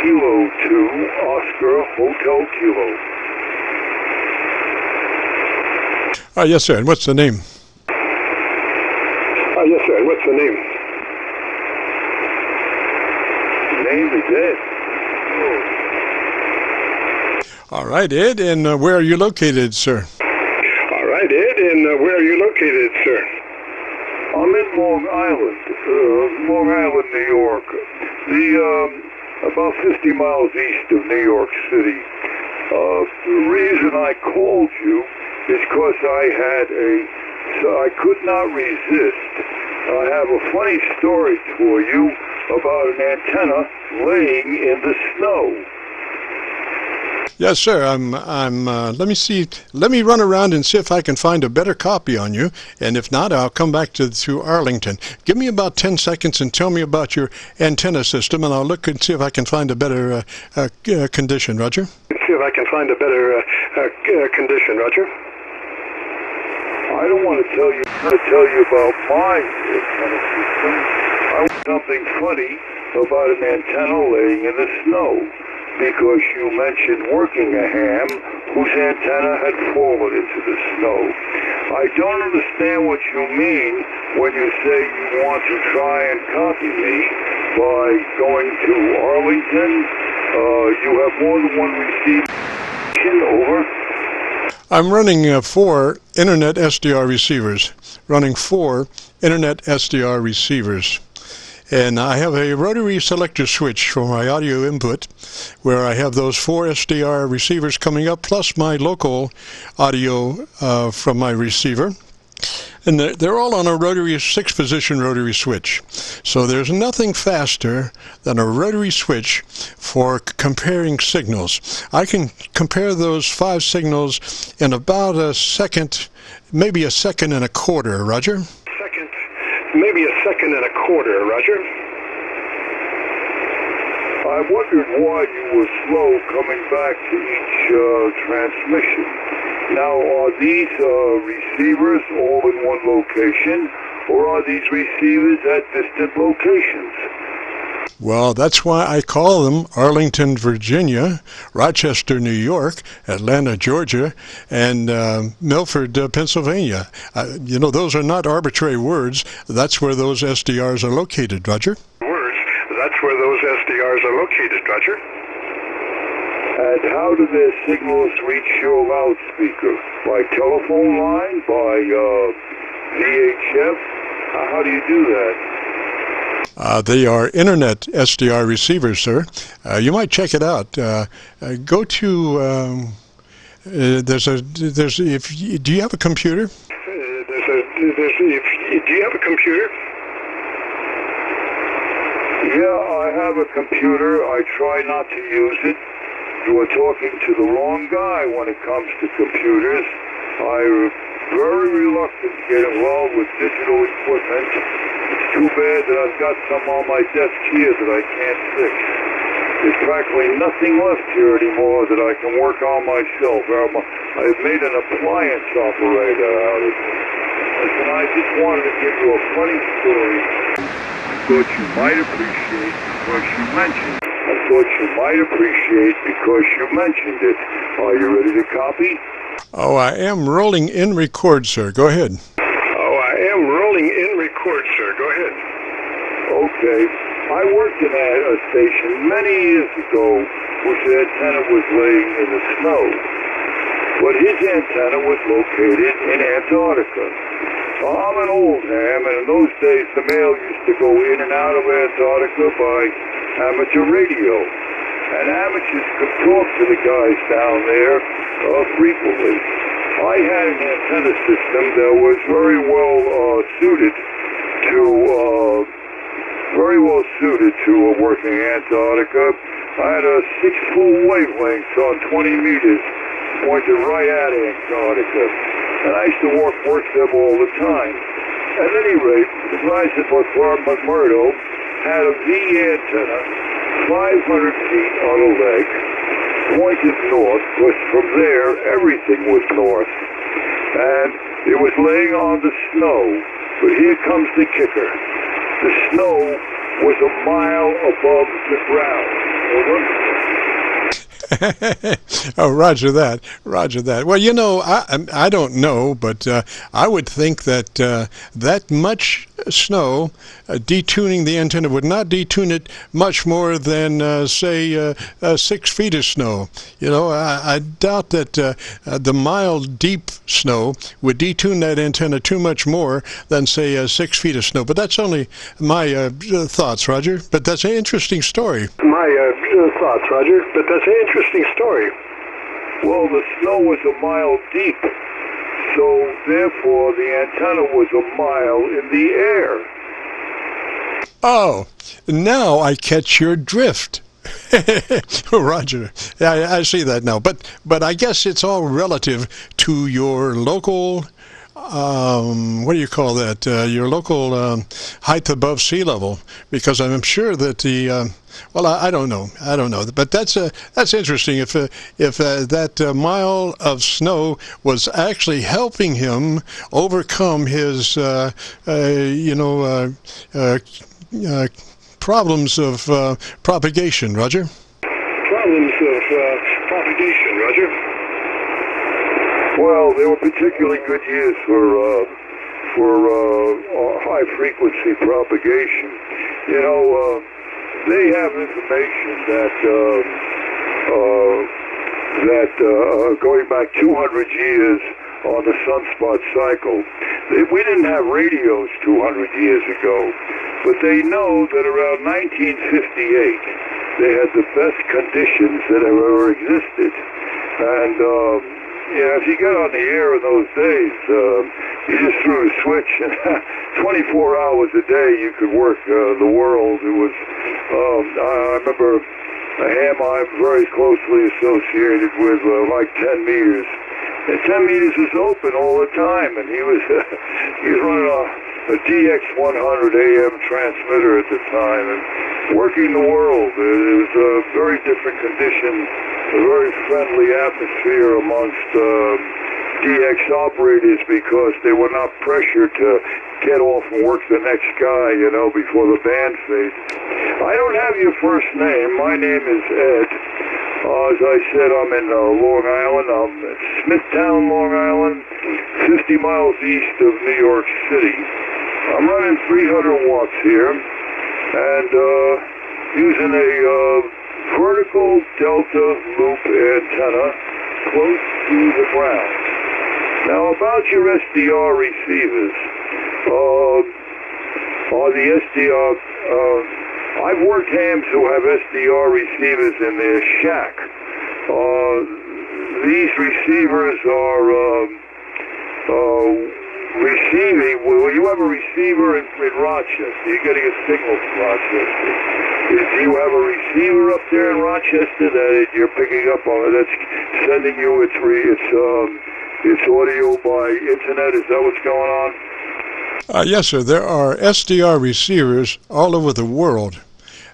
Kilo 2, Oscar, Hotel Kilo. Yes, sir. And what's the name? Yes, sir. And what's the name? Name is Ed. All right, Ed. And where are you located, sir? All right, Ed. And where are you located, sir? I'm in Long Island, New York. About 50 miles east of New York City. The reason I called you is because I could not resist. I have a funny story for you about an antenna laying in the snow. Yes, sir. Let me see. Let me run around and see if I can find a better copy on you. And if not, I'll come back to Arlington. Give me about 10 seconds and tell me about your antenna system, and I'll look and see if I can find a better condition. Roger? See if I can find a better condition. Roger? I don't want to tell you about my antenna system. I want something funny about an antenna laying in the snow, because you mentioned Workingham, whose antenna had fallen into the snow. I don't understand what you mean when you say you want to try and copy me by going to Arlington. You have more than one receiver. Over. I'm running 4 Internet SDR receivers. And I have a rotary selector switch for my audio input, where I have those 4 SDR receivers coming up, plus my local audio from my receiver. And they're all on a rotary 6-position rotary switch. So there's nothing faster than a rotary switch for comparing signals. I can compare those 5 signals in about a second, maybe a second and a quarter. Roger? Maybe a second and a quarter, Roger. I wondered why you were slow coming back to each transmission. Now, are these receivers all in one location, or are these receivers at distant locations? Well, that's why I call them Arlington, Virginia, Rochester, New York, Atlanta, Georgia, and Milford, Pennsylvania. Those are not arbitrary words. That's where those SDRs are located, Roger. That's where those SDRs are located, Roger. And how do their signals reach your loudspeaker? By telephone line? By VHF? How do you do that? They are Internet SDR receivers, sir. You might check it out. Go to do you have a computer? Do you have a computer? Yeah, I have a computer. I try not to use it. You are talking to the wrong guy when it comes to computers. I'm very reluctant to get involved with digital equipment. It's too bad that I've got some on my desk here that I can't fix. There's practically nothing left here anymore that I can work on myself. I've made an appliance operator out of it. Listen, I just wanted to give you a funny story. I thought you might appreciate because you mentioned it. Are you ready to copy? Oh, I am rolling in record, sir. Go ahead. Okay. I worked in a station many years ago whose antenna was laying in the snow. But his antenna was located in Antarctica. I'm an old ham, and in those days the mail used to go in and out of Antarctica by amateur radio. And amateurs could talk to the guys down there frequently. I had an antenna system that was very well suited to working Antarctica. I had a 6-full wavelengths on 20 meters pointed right at Antarctica. And I used to work them all the time. At any rate, the guys at McMurdo had a V antenna, 500 feet on a leg, pointed north, because from there everything was north. And it was laying on the snow. But here comes the kicker. The snow was a mile above the ground. Oh, roger that. Roger that. Well, you know, I don't know, but I would think that that much snow, detuning the antenna would not detune it much more than, say, 6 feet of snow. You know, I doubt that the mild, deep snow would detune that antenna too much more than, say, 6 feet of snow. But that's only my thoughts, Roger. But that's an interesting story. Thoughts, Roger, but that's an interesting story. Well, the snow was a mile deep, so therefore the antenna was a mile in the air. Oh, now I catch your drift. Roger, I see that now. But I guess it's all relative to your local, what do you call that? Your local height above sea level, because I'm sure that the well, I don't know, but that's interesting. If that mile of snow was actually helping him overcome his problems of propagation, Roger. Problems of propagation, Roger. Well, they were particularly good years for high frequency propagation. You know, they have information that going back 200 years on the sunspot cycle, we didn't have radios 200 years ago, but they know that around 1958 they had the best conditions that have ever existed. And if you got on the air in those days, you just threw a switch, and 24 hours a day you could work the world. It was, I remember a ham I'm very closely associated with, like 10 meters. And 10 meters was open all the time, and he was running a DX100 AM transmitter at the time, and working the world. It was a very different condition, a very friendly atmosphere amongst DX operators, because they were not pressured to get off and work the next guy, you know, before the band fades. I don't have your first name. My name is Ed. As I said, I'm in Long Island. I'm in Smithtown, Long Island, 50 miles east of New York City. I'm running 300 watts here, and using a vertical delta loop antenna close to the ground. Now, about your SDR receivers, the SDR, I've worked hams who have SDR receivers in their shack. These receivers are receiving. Well, you have a receiver in Rochester. You're getting a signal from Rochester. Do you have a receiver up there in Rochester that you're picking up on? That's sending you its audio by internet. Is that what's going on? Yes, sir. There are SDR receivers all over the world.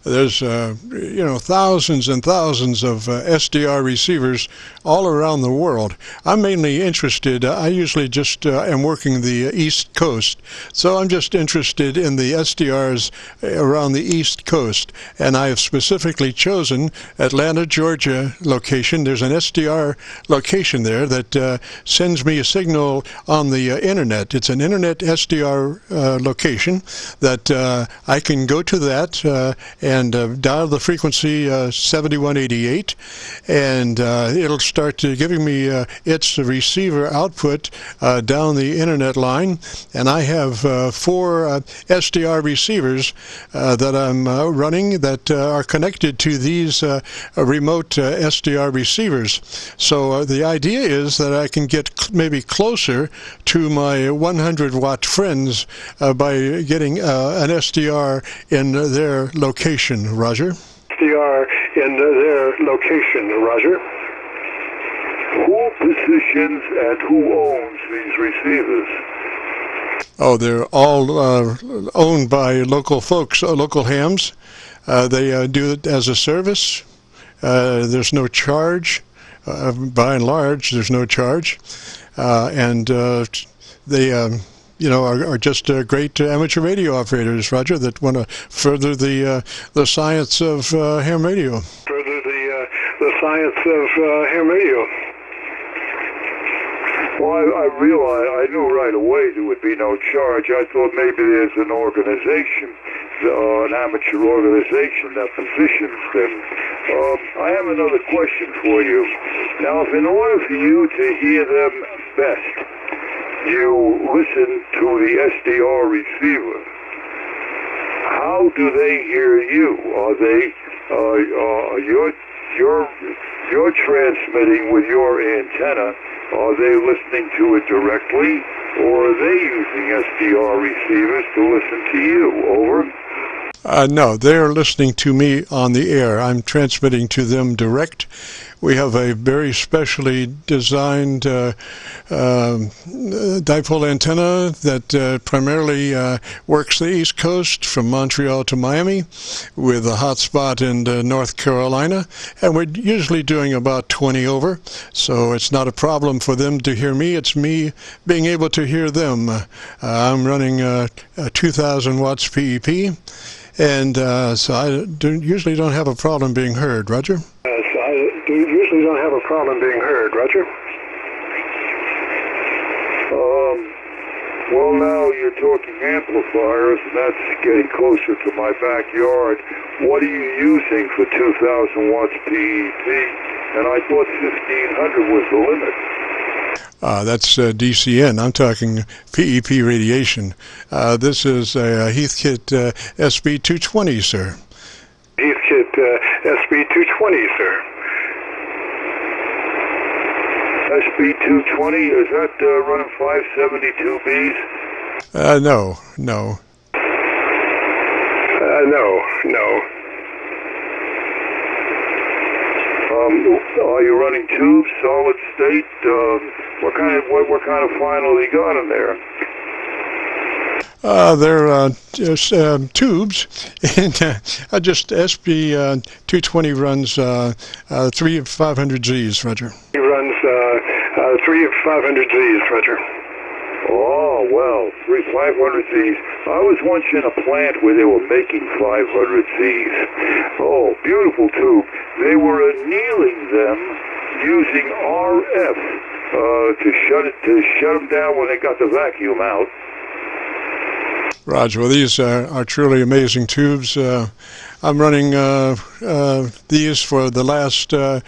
There's, thousands and thousands of SDR receivers all around the world. I'm mainly interested, I usually just am working the East Coast, so I'm just interested in the SDRs around the East Coast. And I have specifically chosen Atlanta, Georgia location. There's an SDR location there that sends me a signal on the internet. It's an internet SDR location that I can go to that and dial the frequency 7188, and it'll start giving me its receiver output down the internet line. And I have 4 SDR receivers that I'm running that are connected to these remote SDR receivers. So the idea is that I can get maybe closer to my 100-watt friends by getting an SDR in their location. Roger. SDR in their location, Roger. Who positions and who owns these receivers? Oh, they're all owned by local folks, local hams. They do it as a service. There's no charge. By and large, there's no charge. And they are just great amateur radio operators, Roger, that want to further the science of ham radio. Further the science of ham radio. Well, I realized, I knew right away there would be no charge. I thought maybe there's an organization, an amateur organization that positions them. I have another question for you. Now, if in order for you to hear them best, you listen to the SDR receiver, how do they hear you? Are they, you're transmitting with your antenna. Are they listening to it directly, or are they using SDR receivers to listen to you? Over. No, they are listening to me on the air. I'm transmitting to them direct. We have a very specially designed dipole antenna that primarily works the East Coast from Montreal to Miami, with a hotspot in North Carolina, and we're usually doing about 20 over, so it's not a problem for them to hear me. It's me being able to hear them. I'm running 2,000 watts PEP, and so I usually don't have a problem being heard. Roger? Usually don't have a problem being heard, Roger. Well, now you're talking amplifiers, and that's getting closer to my backyard. What are you using for 2,000 watts PEP? And I thought 1,500 was the limit. That's DCN. I'm talking PEP radiation. This is a Heathkit SB220, sir. Heathkit SB220, sir. SB220, is that running 572Bs? No. No. Are you running tubes, solid state? What kind of final you got in there? They're just tubes, and just SB220 runs 3 500Zs, Roger. He runs 3 500Zs, Roger. Oh, well, 3 500Zs. I was once in a plant where they were making 500Zs. Oh, beautiful tube. They were annealing them using RF to shut them down when they got the vacuum out. Roger. Well, these are truly amazing tubes. I'm running these for the last 3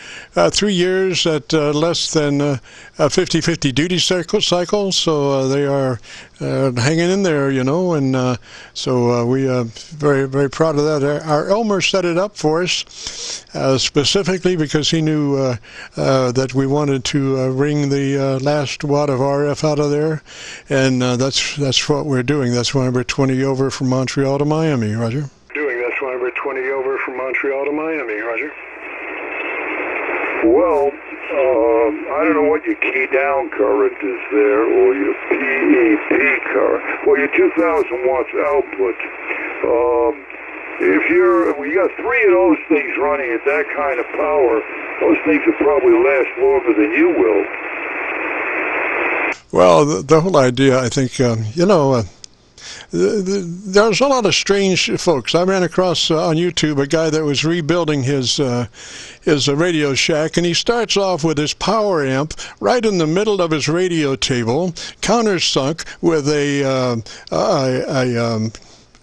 years at less than 50-50 duty cycle, so they are hanging in there, and so we are very, very proud of that. Our Elmer set it up for us specifically because he knew that we wanted to wring the last watt of RF out of there, and that's what we're doing. That's why we're 20 over from Montreal to Miami, Roger. That's why we're 20 over from Montreal to Miami, Roger. Well, I don't know what your key down current is there, or your PEP current. Well, your 2,000 watts output. If you got 3 of those things running at that kind of power, those things will probably last longer than you will. Well, the whole idea, I think, there's a lot of strange folks. I ran across on YouTube a guy that was rebuilding his Radio Shack, and he starts off with his power amp right in the middle of his radio table, countersunk with a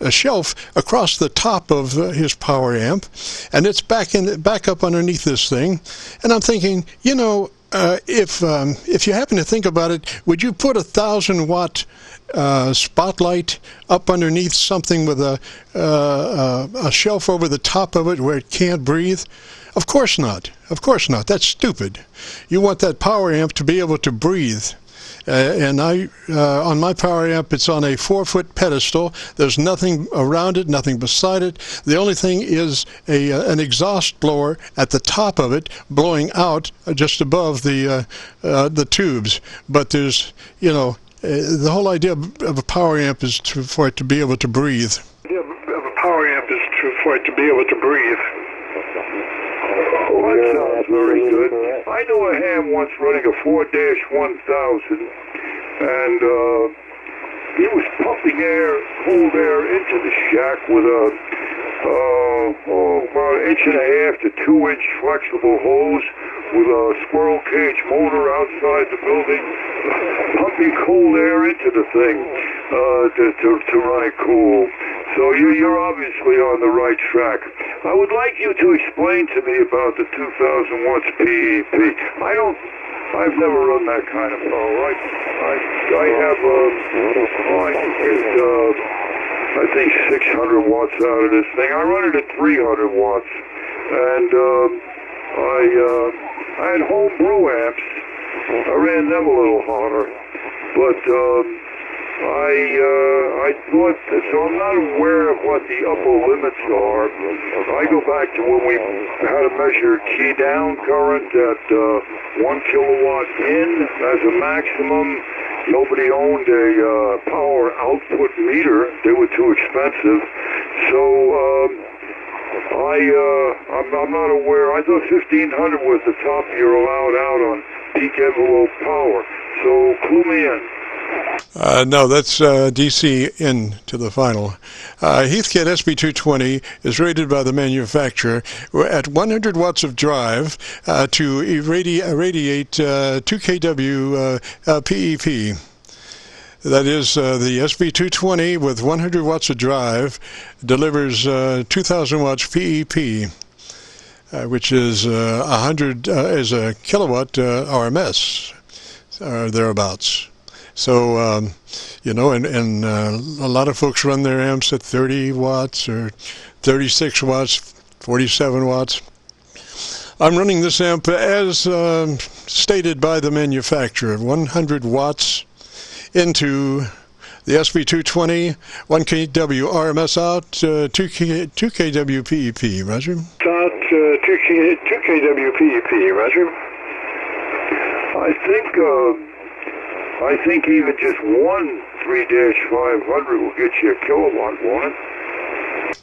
shelf across the top of his power amp, and it's back up underneath this thing. And I'm thinking, if you happen to think about it, would you put 1,000-watt spotlight up underneath something with a shelf over the top of it where it can't breathe? Of course not. Of course not. That's stupid. You want that power amp to be able to breathe. And on my power amp, it's on a 4-foot pedestal. There's nothing around it, nothing beside it. The only thing is an exhaust blower at the top of it, blowing out just above the tubes. But there's, the whole idea of a power amp is for it to be able to breathe. The idea of a power amp is for it to be able to breathe. Oh, that sounds very good. I knew a ham once running a 4-1000, and he was pumping cold air into the shack with a about 1.5 to 2-inch flexible hose with a squirrel cage motor outside the building, pumping cold air into the thing to run it cool. So you're obviously on the right track. I would like you to explain to me about the 2,000 watts PEP. I've never run that kind of power. I have I think 600 watts out of this thing. I run it at 300 watts, and I had home brew amps. I ran them a little harder, but I thought that, so I'm not aware of what the upper limits are. I go back to when we had to measure key down current at 1 kilowatt in as a maximum. Nobody owned a power output meter. They were too expensive. So I'm not aware. I thought 1,500 was the top you're allowed out on peak envelope power. So clue me in. No, that's DC in to the final. Heathkit SB220 is rated by the manufacturer at 100 watts of drive to irradiate 2 kW PEP. That is, the SB220 with 100 watts of drive delivers 2,000 watts PEP, which is 100 is a kilowatt RMS or thereabouts. So, you know, and a lot of folks run their amps at 30 watts or 36 watts, 47 watts. I'm running this amp as stated by the manufacturer, 100 watts into the SB220, 1 kW RMS out, 2 kW PEP, Roger? Out 2 kW PEP, Roger. I think even just one 3-500 will get you a kilowatt, won't it?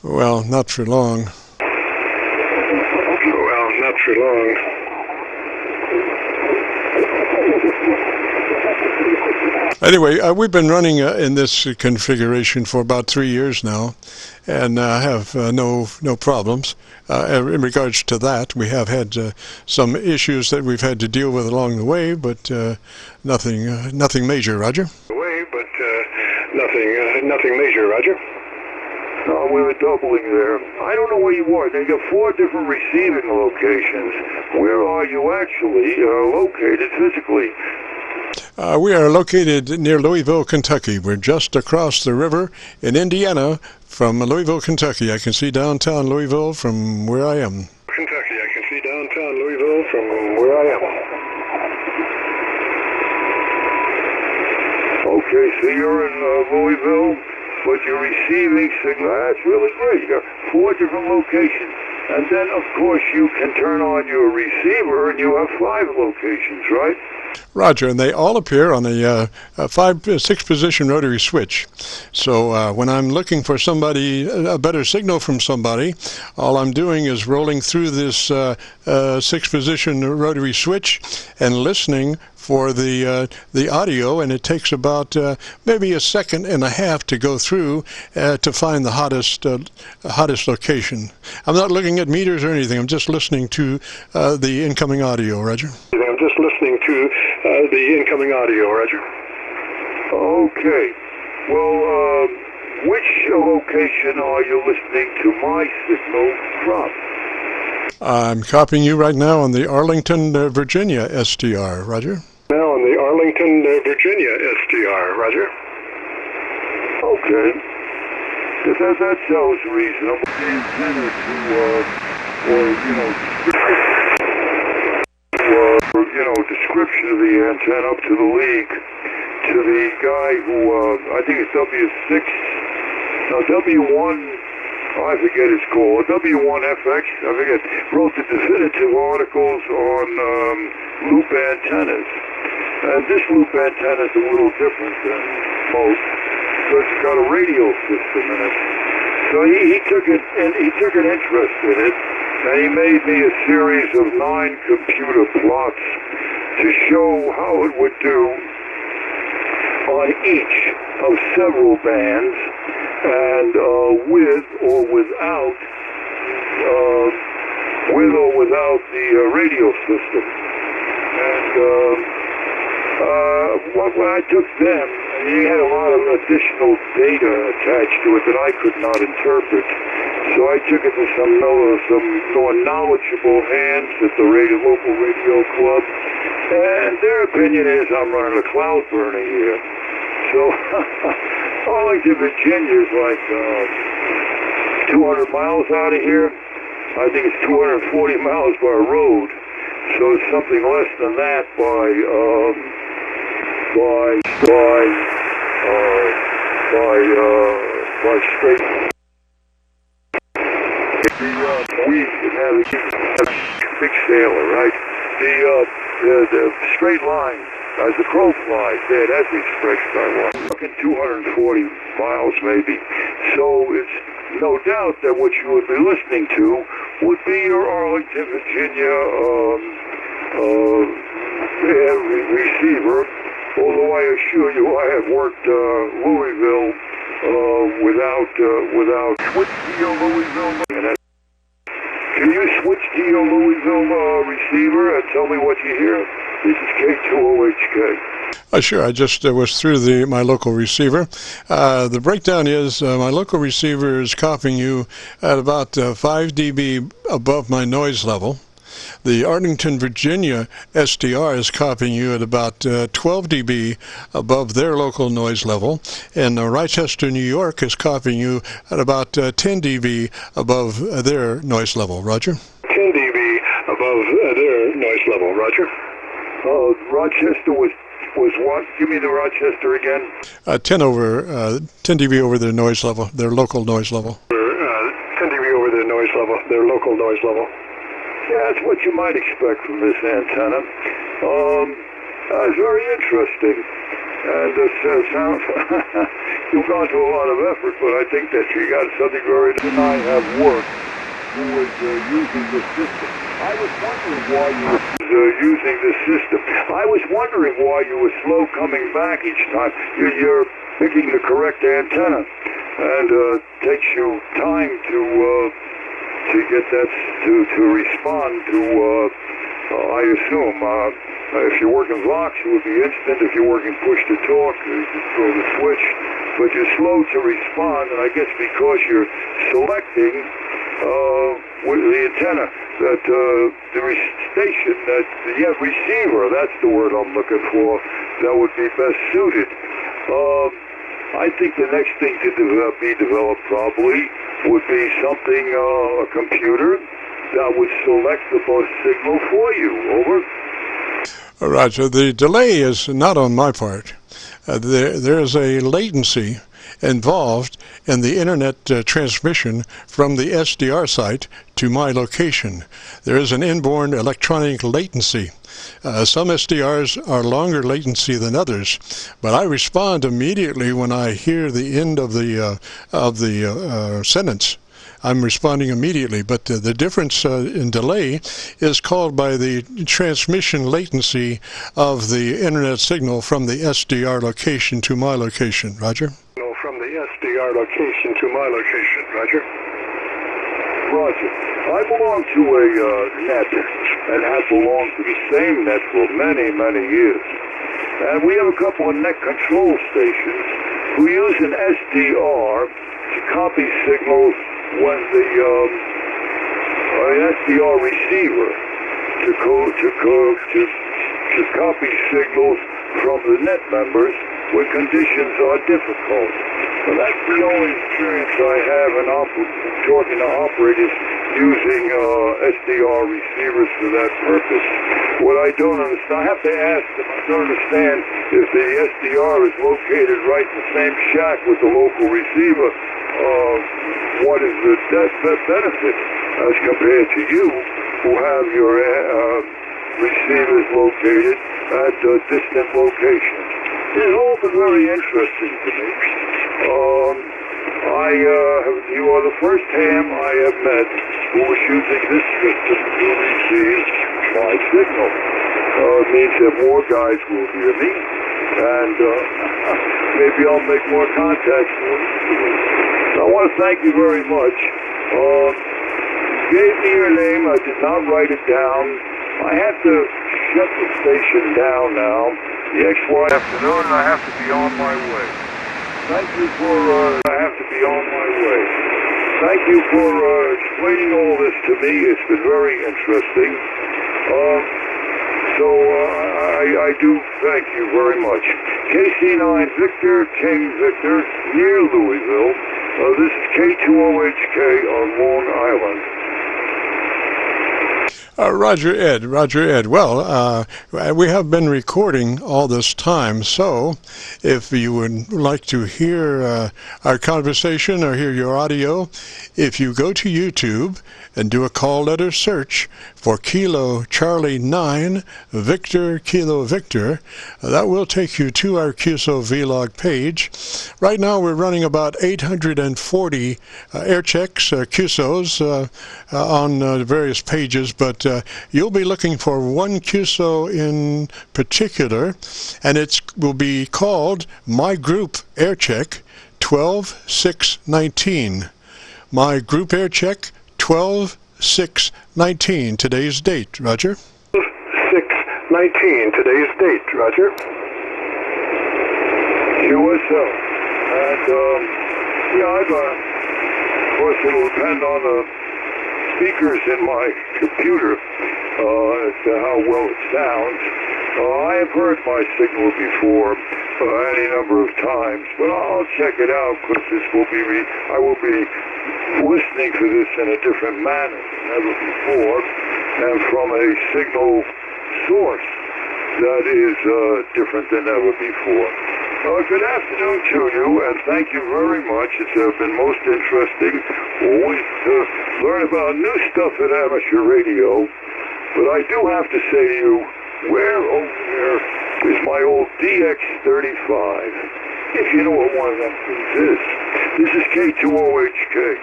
Well, not for long. Well, not for long. Anyway, we've been running in this configuration for about 3 years now, and have no problems. In regards to that, we have had some issues that we've had to deal with along the way, but nothing major, Roger. Nothing major, Roger. No, we were doubling there. I don't know where you are. They got 4 different receiving locations. Where are you actually located physically? We are located near Louisville, Kentucky. We're just across the river in Indiana from Louisville, Kentucky. I can see downtown Louisville from where I am. Kentucky, I can see downtown Louisville from where I am. Okay, so you're in Louisville, but you're receiving signal. That's really great. You got 4 different locations. And then, of course, you can turn on your receiver and you have 5 locations, right? Roger, and they all appear on a 5-6 position rotary switch. So when I'm looking for somebody, a better signal from somebody, all I'm doing is rolling through this 6 position rotary switch and listening for the audio, and it takes about maybe 1.5 seconds to go through to find the hottest location. I'm not looking at meters or anything. I'm just listening to the incoming audio, Roger. I'm just listening to the incoming audio, Roger. Okay. Well, which location are you listening to my signal from? I'm copying you right now on the Arlington, Virginia STR, Roger. Now on the Arlington, Virginia STR, Roger. Okay. That sounds reasonable. Antenna description of the antenna up to the league, to the guy who, I think it's W1, I forget his call, W1FX, I forget, wrote the definitive articles on loop antennas. And this loop antenna is a little different than most, because it's got a radio system in it. So he took an interest in it, and he made me a series of 9 computer plots to show how it would do on each of several bands, and with or without the radio system. And when I took them, he had a lot of additional data attached to it that I could not interpret. So I took it to some more knowledgeable hands at the local radio club, and their opinion is I'm running a cloud burner here. So Arlington, Virginia is like 200 miles out of here. I think it's 240 miles by road. So it's something less than that by straight. We have a big sailor, right? The straight line, as the crow flies, there, that's the expression I want. Fucking 240 miles maybe. So it's no doubt that what you would be listening to would be your Arlington, Virginia receiver. Although I assure you, I have worked Louisville without switch to your Louisville. Can you switch to your Louisville receiver and tell me what you hear? This is K2OHK. Sure. I just was through my local receiver. The breakdown is my local receiver is copying you at about 5 dB above my noise level. The Arlington, Virginia SDR is copying you at about 12 dB above their local noise level, and Rochester, New York is copying you at about 10 dB above their noise level. Roger? 10 dB above their noise level. Roger? Rochester was what? Give me the Rochester again. 10 dB over their noise level, their local noise level. 10 dB over their noise level, their local noise level. Yeah, that's what you might expect from this antenna. It's very interesting. And this sounds, you've gone to a lot of effort, but I think that you got something very... And I have worked who was using the system. I was wondering why you were using the system. I was wondering why you were slow coming back each time. You're picking the correct antenna, and takes you time to get that to respond to. I assume if you're working Vox, it would be instant. If you're working push to talk, you can throw the switch. But you're slow to respond, and I guess because you're selecting with the antenna that the station that the receiver, that's the word I'm looking for, that would be best suited. I think the next thing to be developed probably would be something, a computer that would select the bus signal for you. Over. Roger. The delay is not on my part. There is a latency involved in the internet transmission from the SDR site to my location. There is an inborn electronic latency. Some SDRs are longer latency than others, but I respond immediately when I hear the end of the sentence. I'm responding immediately, but the difference in delay is caused by the transmission latency of the internet signal from the SDR location to my location. Roger? From the SDR location to my location. Roger? Roger. I belong to a net, and have belonged to the same net for many, many years. And we have a couple of net control stations who use an SDR to copy signals when the SDR receiver to copy signals from the net members when conditions are difficult. So that's the only experience I have in talking to operators using SDR receivers for that purpose. What I don't understand, I have to ask them, I don't understand if the SDR is located right in the same shack with the local receiver. What is the benefit as compared to you who have your receivers located at distant locations? It's all been very interesting to me. You are the first ham I have met who was using this system to receive my signal. It means that more guys will hear me, and maybe I'll make more contacts. So I want to thank you very much. You gave me your name. I did not write it down. I have to shut the station down now. The XY afternoon, I have to be on my way. Thank you for, I have to be on my way. Thank you for explaining all this to me. It's been very interesting. So I do thank you very much. KC9 Victor, King Victor, near Louisville. This is K2OHK on Long Island. Roger Ed. Well, we have been recording all this time, so if you would like to hear our conversation or hear your audio, if you go to YouTube and do a call letter search for Kilo Charlie 9 Victor Kilo Victor, that will take you to our Qso-Vlog page. Right now we're running about 840 air checks, Qsos, on various pages, but you'll be looking for one Qso in particular, and it will be called My Group Air Check 12619. My Group Air Check 12619. Today's date, Roger. 6/19. Today's date, Roger. QSO. And of course, it'll depend on the speakers in my computer as to how well it sounds. I have heard my signal before any number of times, but I'll check it out because this will be I will be listening to this in a different manner than ever before, and from a signal source that is different than ever before. Good afternoon to you, and thank you very much. It's been most interesting. Always learn about new stuff at amateur radio. But I do have to say to you, where over there is my old DX35? If you know what one of them things is. This is K2OHK.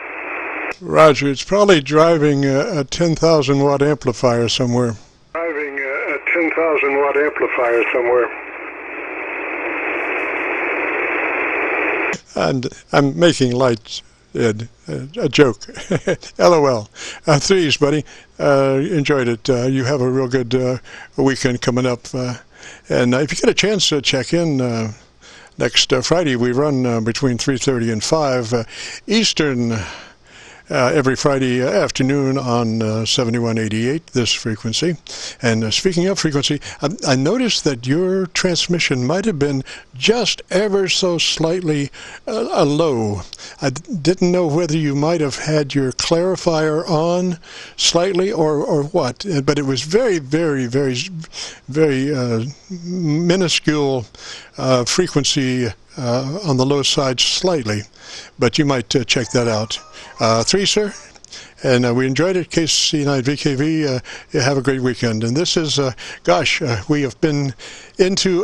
Roger, it's probably driving a 10,000 watt amplifier somewhere. Driving a 10,000 watt amplifier somewhere. And I'm making light, Ed, a joke. LOL. Threes, buddy. Enjoyed it. You have a real good weekend coming up. And if you get a chance to check in next Friday, we run between 3:30 and 5 Eastern every Friday afternoon on 7188, this frequency. And speaking of frequency, I noticed that your transmission might have been just ever so slightly low. I didn't know whether you might have had your clarifier on slightly or what, but it was very, very, very, very minuscule frequency on the low side slightly, but you might check that out. Three, sir, and we enjoyed it. KC9VKV, have a great weekend. And this is, we have been into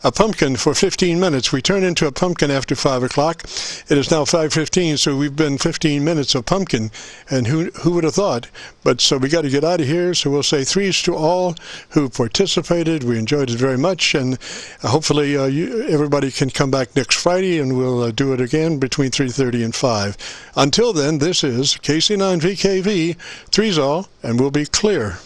a pumpkin for 15 minutes. We turn into a pumpkin after 5 o'clock. It is now 5:15, so we've been 15 minutes of pumpkin, and who would have thought? But so we got to get out of here, so we'll say threes to all who participated. We enjoyed it very much, and hopefully everybody can come back next Friday, and we'll do it again between 3:30 and 5. Until then, this is KC9VKV, threes all, and we'll be clear.